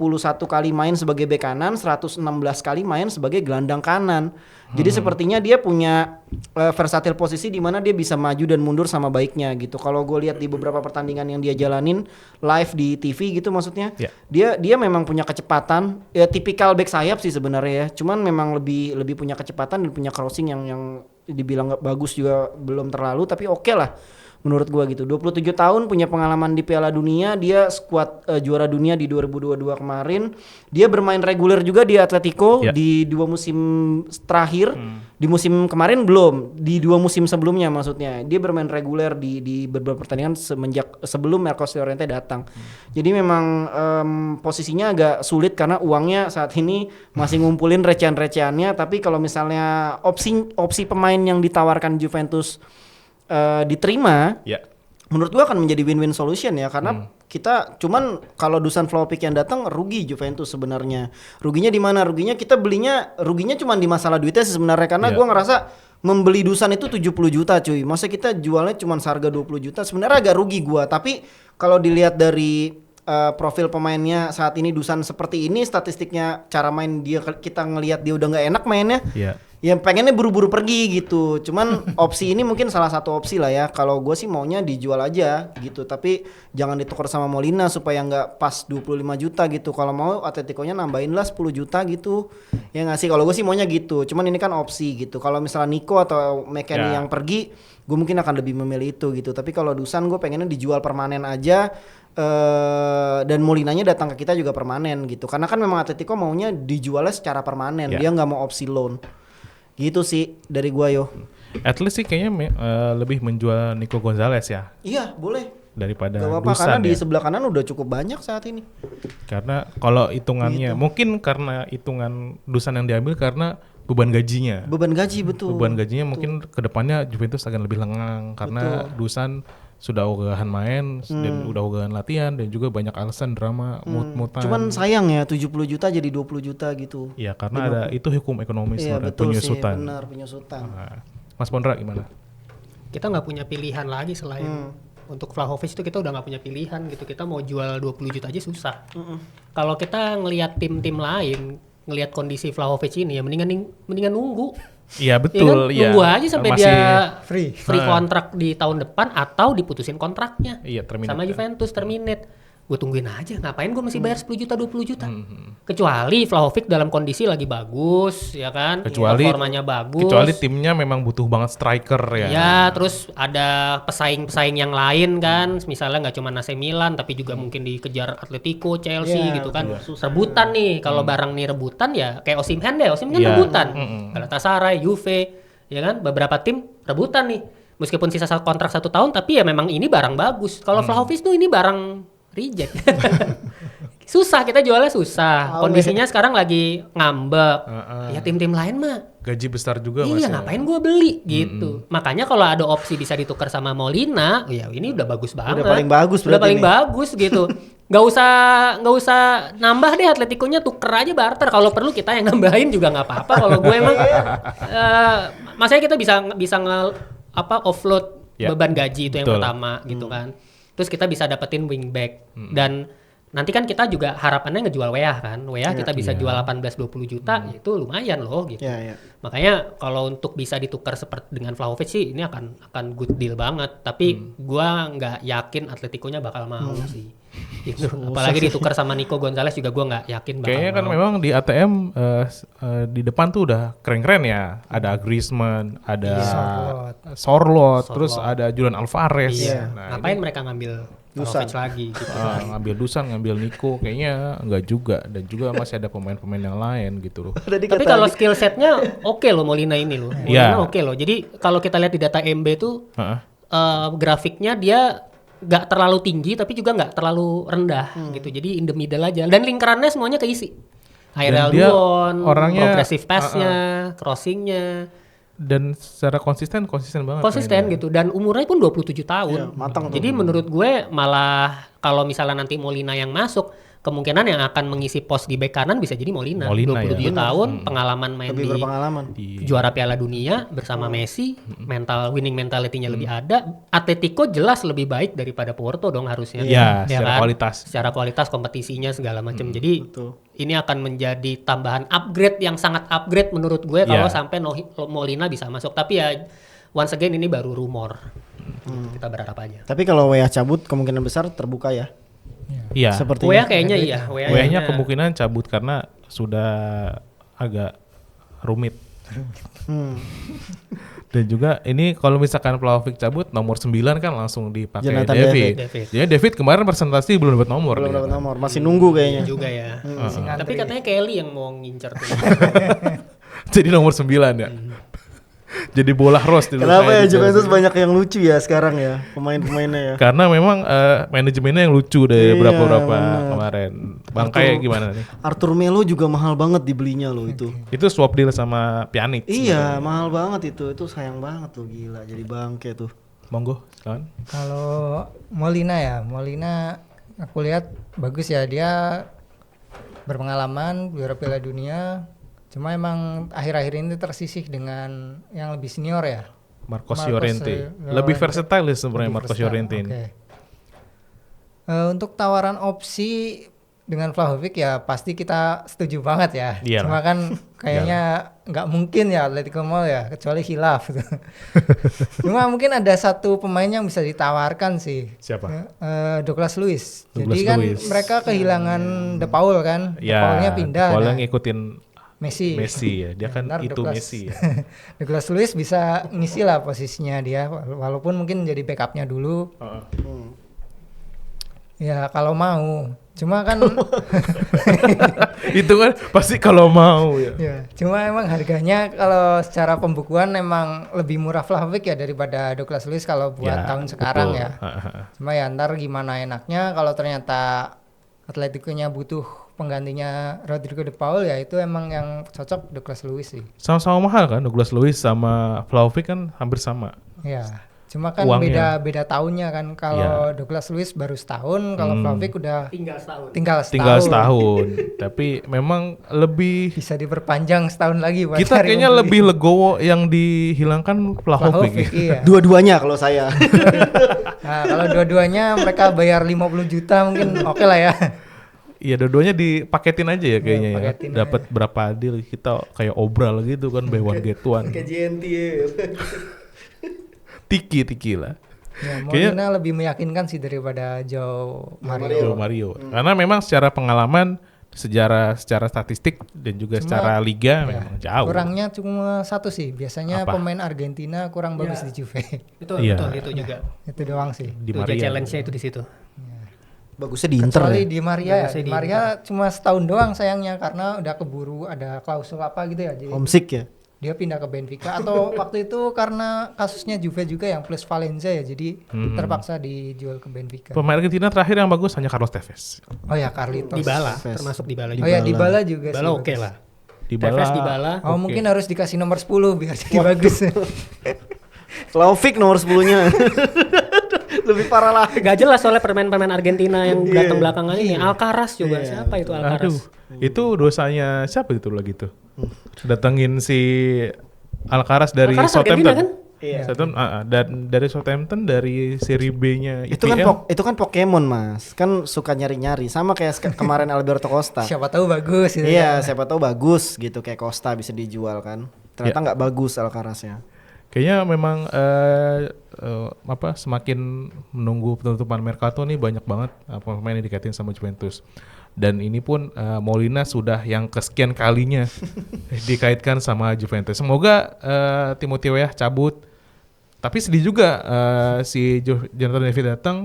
kali main sebagai bek kanan, 116 kali main sebagai gelandang kanan. Jadi sepertinya dia punya versatil posisi di mana dia bisa maju dan mundur sama baiknya gitu. Kalau gue lihat di beberapa pertandingan yang dia jalanin live di TV gitu maksudnya, dia memang punya kecepatan, ya tipikal bek sayap sih sebenarnya ya. Cuman memang lebih punya kecepatan dan punya crossing yang dibilang gak bagus juga belum terlalu, tapi oke lah menurut gua gitu. 27 tahun, punya pengalaman di Piala Dunia, dia skuad juara dunia di 2022 kemarin. Dia bermain reguler juga di Atletico di 2 musim terakhir. Di musim kemarin belum, di 2 musim sebelumnya maksudnya. Dia bermain reguler di beberapa pertandingan sebelum Marcos Llorente datang. Jadi memang posisinya agak sulit karena uangnya saat ini masih ngumpulin recehan-recehannya, tapi kalau misalnya opsi pemain yang ditawarkan Juventus diterima, menurut gua akan menjadi win-win solution ya, karena kita cuman kalau Dusan Vlahovic yang datang rugi Juventus sebenarnya. Ruginya di mana? Ruginya cuman di masalah duitnya sih sebenarnya, karena gua ngerasa membeli Dusan itu 70 juta cuy. Masa kita jualnya cuman seharga 20 juta, sebenarnya agak rugi gua. Tapi kalau dilihat dari profil pemainnya saat ini Dusan seperti ini, statistiknya, cara main dia, kita ngelihat dia udah nggak enak mainnya. Ya pengennya buru-buru pergi gitu. Cuman opsi ini mungkin salah satu opsi lah ya. Kalau gue sih maunya dijual aja gitu. Tapi jangan ditukar sama Molina supaya nggak pas 25 juta gitu. Kalau mau Atletico-nya nambahin lah 10 juta gitu. Ya nggak sih? Kalau gue sih maunya gitu. Cuman ini kan opsi gitu. Kalau misalnya Nico atau McKennie yang pergi, gue mungkin akan lebih memilih itu gitu. Tapi kalau Dusan gue pengennya dijual permanen aja. Dan Molinanya datang ke kita juga permanen gitu. Karena kan memang Atletico maunya dijualnya secara permanen. Dia nggak mau opsi loan. Gitu sih dari gua yo. At least sih kayaknya lebih menjual Nico Gonzalez ya. Iya boleh. Daripada Dusan karena di sebelah kanan udah cukup banyak saat ini. Karena kalau hitungannya mungkin karena hitungan Dusan yang diambil karena beban gajinya. Beban gaji betul. Beban gajinya mungkin kedepannya Juventus akan lebih lengang karena Dusan sudah ogahan main dan udah ogahan latihan dan juga banyak alasan drama mut-mutan. Cuman sayang ya 70 juta jadi 20 juta gitu. Iya karena ada itu hukum ekonomis penyusutan. Sih, benar penyusutan. Nah, Mas Pondra gimana? Kita nggak punya pilihan lagi selain untuk Vlahovic itu kita udah nggak punya pilihan gitu. Kita mau jual 20 juta aja susah. Kalau kita ngelihat tim-tim lain, ngelihat kondisi Vlahovic ini ya mendingan nunggu. Iya betul, ya kan? Nunggu aja sampai masih dia free kontrak di tahun depan atau diputusin kontraknya. Iya, sama Juventus terminate. Gue tungguin aja, ngapain gue mesti bayar 10 juta 20 juta. Kecuali Vlahovic dalam kondisi lagi bagus ya kan, performanya bagus. Kecuali timnya memang butuh banget striker ya. Ya, terus ada pesaing-pesaing yang lain kan, misalnya nggak cuma AC Milan tapi juga mungkin dikejar Atletico, Chelsea gitu kan. Rebutan nih, kalau barang nih rebutan ya kayak Osimhen deh, rebutan. Galatasaray, Juve, ya kan, beberapa tim rebutan nih. Meskipun sisa kontrak 1 tahun tapi ya memang ini barang bagus. Kalau Vlahovic tuh ini barang reject. Susah, kita jualnya susah. Kondisinya sekarang lagi ngambek. Ya tim-tim lain mah gaji besar juga iya, ngapain gue beli gitu. Makanya kalau ada opsi bisa ditukar sama Molina, ya ini udah bagus banget. Udah paling bagus udah paling bagus gitu. Gak usah nambah deh, Atletico-nya tuker aja barter. Kalau perlu kita yang nambahin juga nggak apa-apa. Kalau gue emang masanya kita bisa offload beban gaji itu yang pertama gitu kan. Terus kita bisa dapetin wingback dan nanti kan kita juga harapannya ngejual Weah kan. Weah kita bisa jual 18-20 juta, itu lumayan loh gitu. Makanya kalau untuk bisa ditukar seperti dengan Vlahovic sih ini akan good deal banget. Tapi gua nggak yakin Atletico-nya bakal mau sih. Gitu. Apalagi ditukar sama Nico Gonzalez juga gua nggak yakin bakal kayaknya kan memang di ATM di depan tuh udah keren-keren ya. Ada Griezmann, ada Sorloth, terus ada Julian Alvarez. Nah, ngapain mereka ngambil Vlahovic lagi gitu. Ngambil Dusan, ngambil Nico, kayaknya enggak juga. Dan juga masih ada pemain-pemain yang lain gitu loh. Tapi kalau skill setnya oke loh Molina ini loh. Molina oke loh. Jadi kalau kita lihat di data MB tuh grafiknya dia nggak terlalu tinggi tapi juga nggak terlalu rendah gitu. Jadi in the middle aja. Dan lingkarannya semuanya keisi. Aerial duon, progressive pass-nya, crossing-nya. dan secara konsisten banget. Konsisten mainnya. gitu dan umurnya pun 27 tahun. Iya, matang tuh. Jadi menurut gue malah kalau misalnya nanti Molina yang masuk, kemungkinan yang akan mengisi pos di bek kanan bisa jadi Molina. Molina, 27 ya. tahun, pengalaman main Lebih di berpengalaman. juara Piala Dunia bersama Messi, winning mentality-nya lebih ada. Atletico jelas lebih baik daripada Porto dong harusnya. Iya, Ya secara kan? kualitas. Secara kualitas kompetisinya segala macam. Jadi betul. ini akan menjadi tambahan upgrade yang sangat upgrade menurut gue kalau Iya. sampai Molina bisa masuk. Tapi ya once again ini baru rumor. Kita berharap aja. Tapi kalau Weah cabut kemungkinan besar terbuka ya. Iya. Sepertinya. Wea kayaknya iya. Wea-nya kemungkinan cabut karena sudah agak rumit. Hmm. Dan juga ini kalau misalkan Vlahovic cabut nomor 9 kan langsung dipakai Jonathan David. David. Jadi David kemarin presentasi belum dapat nomor. Belum dia. dapat nomor, masih nunggu kayaknya. juga ya. Tapi katanya Kelly yang mau ngincer tuh. Jadi nomor 9 ya. Jadi bola Ross di Kenapa ya di Juventus Chelsea. banyak yang lucu ya sekarang ya pemain-pemainnya ya. Karena memang manajemennya yang lucu deh Iya, berapa bener. kemarin. Bang kayak gimana nih? Arthur Melo juga mahal banget dibelinya loh itu. Itu swap deal sama Pjanic. Iya, mahal banget itu sayang banget tuh gila jadi bangke tuh. Monggo, kawan. Kalau Molina aku lihat bagus ya, dia berpengalaman juara Piala Dunia. Cuma emang akhir-akhir ini tersisih dengan yang lebih senior ya. Marcos Marcos Llorente. Llorente. Lebih versatile ya sebenarnya Lebih Marcos versatile, Llorente ini. oke. Untuk tawaran opsi dengan Vlahovic ya pasti kita setuju banget ya. Iyalah. Cuma kan kayaknya nggak mungkin ya Atletico mau ya kecuali khilaf gitu. Cuma mungkin ada satu pemain yang bisa ditawarkan sih. Siapa? Douglas Luiz. Douglas Jadi kan Luiz. mereka kehilangan De Paul kan. De Paulnya pindah. Paul nah, yang ngikutin Messi. ya. Dia kan Ntar itu Douglas- Messi ya. Douglas Luiz bisa ngisi lah posisinya dia walaupun mungkin jadi backupnya dulu. Ya kalau mau. Cuma kan Itu kan pasti kalau mau ya. ya, cuma emang harganya kalau secara pembukuan emang lebih murah Vlahovic ya daripada Douglas Luiz kalau buat Ya, tahun sekarang betul. ya. Cuma ya ntar gimana enaknya kalau ternyata Atletico-nya butuh penggantinya Rodrigo De Paul ya itu emang yang cocok Douglas Luiz sih. Sama-sama mahal kan Douglas Luiz sama Vlahovic kan hampir sama. Ya. Cuma kan Uangnya. beda tahunnya kan. Kalau Douglas Luiz baru setahun, kalau Vlahovic udah Tinggal setahun. tinggal Setahun. Tapi memang lebih Bisa diperpanjang setahun lagi buat kita cari kayaknya pembeli. lebih legowo yang dihilangkan Vlahovic. Vlahovic, iya. Dua-duanya kalau saya. Nah, kalau dua-duanya mereka bayar 50 juta mungkin oke lah ya. Iya, dua-duanya dipaketin aja ya kayaknya ya. paketin Dapat berapa deal kita kayak obral gitu kan buy one get one. Kayak JNT ya. Tiki lah. Ya, Kayaknya- Molina lebih meyakinkan sih daripada Joe Mario. Joe Mario. Karena memang secara pengalaman, secara statistik dan juga Cuma, secara liga Ya, memang jauh. kurangnya cuma satu sih. Biasanya Apa? pemain Argentina kurang bagus di Juve. Betul, Iya. betul itu juga. Itu doang sih. Di Itu aja Maria. challenge-nya itu di situ. Bagusnya di Inter Kecuali ya. di Maria ya. Bagusnya Di di Maria cuma setahun doang sayangnya karena udah keburu ada klausul apa gitu ya. Jadi Homesick ya. dia pindah ke Benfica atau waktu itu karena kasusnya Juve juga yang plus Valencia ya. Jadi terpaksa dijual ke Benfica. Pemain Argentina terakhir yang bagus hanya Carlos Tevez. Oh ya Carlitos. Dybala, Tevez. termasuk Dybala Oh juga. ya Dybala juga sih. Dybala oke bagus. lah. Dybala. Tevez Dybala. Oh mungkin harus dikasih nomor 10 biar jadi bagus. Vlahovic nomor 10-nya. Lebih parah lah. Gak jelas soalnya pemain-pemain Argentina yang datang belakangan ini. Alcaraz juga. Iya, Siapa itu Alcaraz? Aduh, itu dosanya siapa itu lagi tuh? Datengin si Alcaraz dari Alcaraz Southampton. Argentina kan? Iya. Southampton, dan dari Southampton dari seri B-nya Itu kan Pokemon Mas. Kan suka nyari-nyari sama kayak kemarin Alberto Costa. Siapa tahu bagus gitu. Iya, kan. siapa tahu bagus gitu kayak Costa bisa dijual kan. Ternyata nggak bagus Alcaraznya. Kayaknya memang semakin menunggu penutupan Mercato nih banyak banget pemain yang dikaitin sama Juventus. Dan ini pun Molina sudah yang kesekian kalinya dikaitkan sama Juventus. Semoga Timothy Weah cabut. Tapi sedih juga si Jonathan David datang,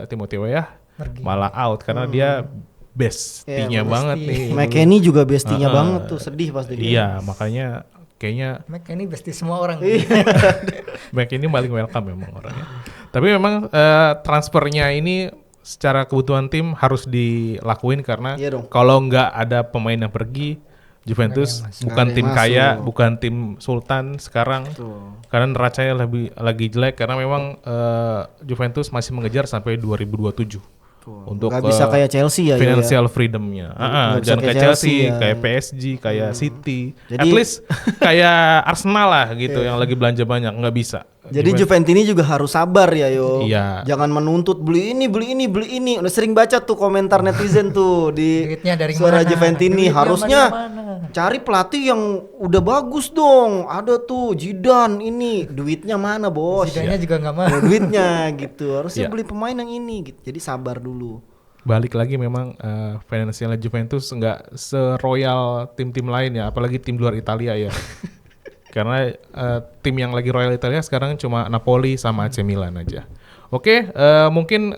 Timothy Weah Pergi. malah out karena dia bestinya Iya, banget bestie. nih. McKennie juga bestinya banget tuh, sedih pasti dia. Iya, makanya kayaknya Mac ini besti semua orang. Mac ini paling welcome memang orangnya. Tapi memang transfernya ini secara kebutuhan tim harus dilakuin karena Iya dong. kalau nggak ada pemain yang pergi, Juventus Nggak ada yang bukan masuk. tim Nggak ada yang kaya, masuk. bukan tim sultan sekarang. Karena neracanya lagi jelek karena memang Juventus masih mengejar sampai 2027 untuk Nggak bisa kayak Chelsea ya. Yo, ya. financial freedom-nya. Nggak bisa Jangan kayak kayak Chelsea, Chelsea ya. kayak PSG, kayak City. At Jadi- least kayak Arsenal lah gitu yang lagi belanja banyak, nggak bisa. Jadi Juventini juga harus sabar ya yo. Iya. Jangan menuntut beli ini. Udah sering baca tuh komentar netizen tuh di Duitnya dari Suara mana? Juventini. Duitnya Harusnya mana? cari pelatih yang udah bagus dong. Ada tuh Zidane ini. Duitnya mana bos? Zidane juga nggak mau. Ada duitnya gitu. Harusnya Iya. beli pemain yang ini gitu. Jadi sabar dulu. Balik lagi memang finansialnya Juventus nggak seroyal tim-tim lain ya, apalagi tim luar Italia ya. Karena tim yang lagi royal Italia sekarang cuma Napoli sama AC Milan aja. Oke, mungkin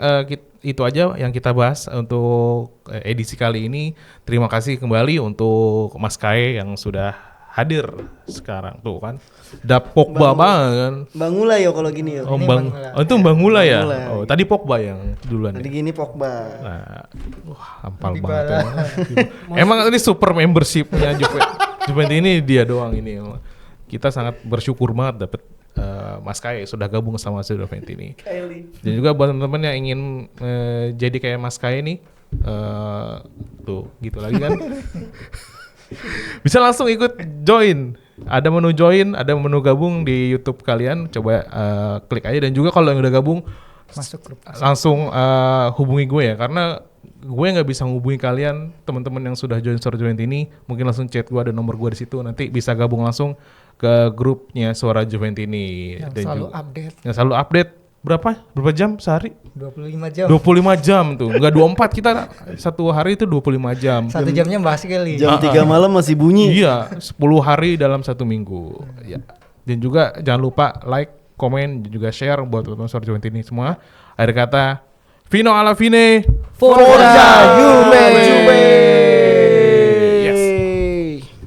itu aja yang kita bahas untuk edisi kali ini. Terima kasih kembali untuk Mas Kae yang sudah hadir sekarang tuh kan. Udah Pogba banget kan. Bang Ula yo kalau gini yo. Oh, Ini Bang, Bang Ula. oh, itu Bang Ula ya. Bang Ula. Oh, tadi Pogba yang duluan. Tadi Ya? gini Pogba. Nah, wah, hampal Dybala. banget. Ya. Emang ini super membershipnya Juventus ini dia doang ini. Kita sangat bersyukur banget dapet Mas Kae sudah gabung sama Juventus ini. Dan juga buat teman-teman yang ingin jadi kayak Mas Kae nih, tuh gitu lagi kan. Bisa langsung ikut join. Ada menu join, ada menu gabung di YouTube kalian. Coba klik aja, dan juga kalau yang udah gabung Masuk grup. langsung hubungi gue ya, karena gue nggak bisa ngubungi kalian teman-teman yang sudah join Suara Juventus ini. Mungkin langsung chat gue, ada nomor gue di situ, nanti bisa gabung langsung ke grupnya Suara Juventus ini. Yang Dan selalu juga- update yang selalu update. Berapa jam sehari? 25 jam. 25 jam tuh, nggak 24, kita satu hari itu 25 jam. Satu jamnya bahas sekali. Jam 3 malam masih bunyi. Iya, 10 hari dalam 1 minggu. Ya. Dan juga jangan lupa like, komen, dan juga share buat teman-teman Suara Juventus ini semua. Akhir kata, Fino alla fine, Forza Juve.